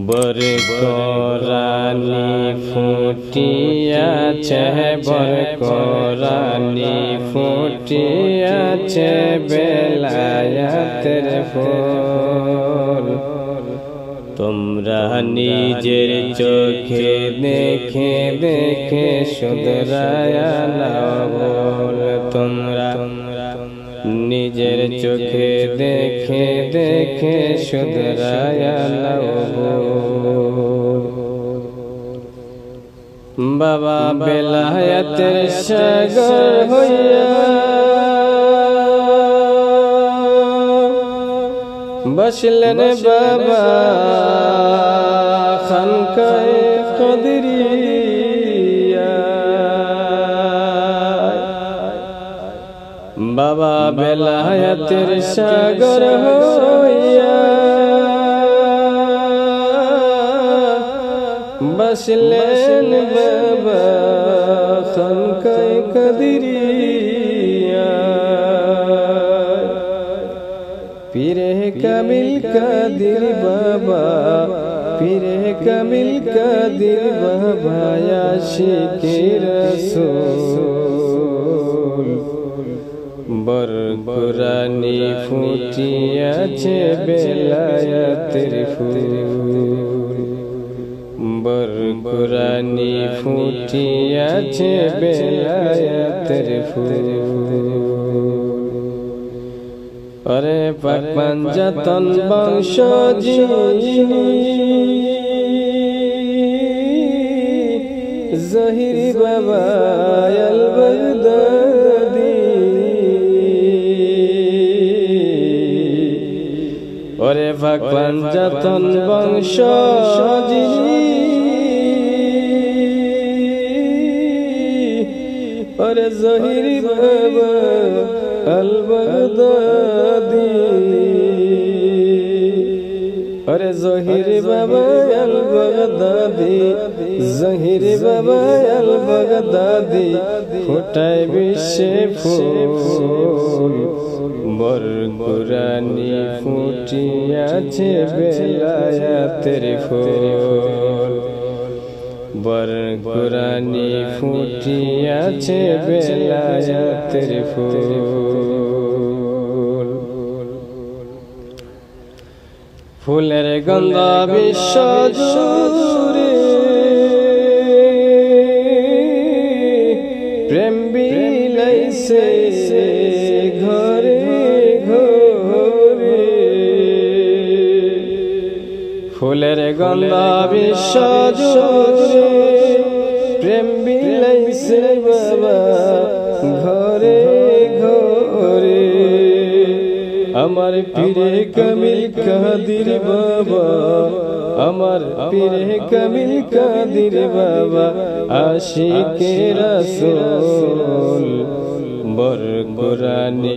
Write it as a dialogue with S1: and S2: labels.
S1: बर कोरानी फुटियाছে बर कोरानी फुटियाছে বেলায়েতের ফুল তোমরা নিজের চোখে দেখে দেখে শুধরায়া নাও বল তোমরা নিজের চোখে দেখে দেখে শুধরায়া নাও বাবা বেলায়েতের সাগর হইয়া বসলেন বাবা খানকায়ে কদরিয়া বাবা বেলায়েতের সাগর হইয়া বসলেন বাবা খানকায়ে কদরিয়া পীরে কামিল কাদির বাবা পীরে কামিল কাদির বাবা আশিকে রাসূল बर कोरानी फुटियाছে বেলায়েতের ফুল बर कोरानी फुटियाছে বেলায়েতের ফুল अरे पाक पंजातन वंश जिनी ज़हीर बाबा अल बगदादी अरे पाक पंजातन वंश जिनी अरे ज़हीर बाबा अल बगदादी अरे ज़हीर बाबा अल बगदादी ज़हीर बाबा अल बगदादी फुटाय विश्वे फूल बर कोरानी फुटियाছে বেলায়েতের ফুল बर कोरानी फुटियाছে বেলায়েতের ফুল ফুলের গন্ধ বিশ্ব জুড়ে প্রেম বিলাইছে ঘরে ঘরে ফুলের গন্ধ বিশ্ব জুড়ে প্রেম বিলাইছে বাবা ঘরে ঘরে আমার পীরে কামিল কাদির বাবা আমার পীরে কামিল কাদির বাবা আশিকে রাসূল बर कोरानी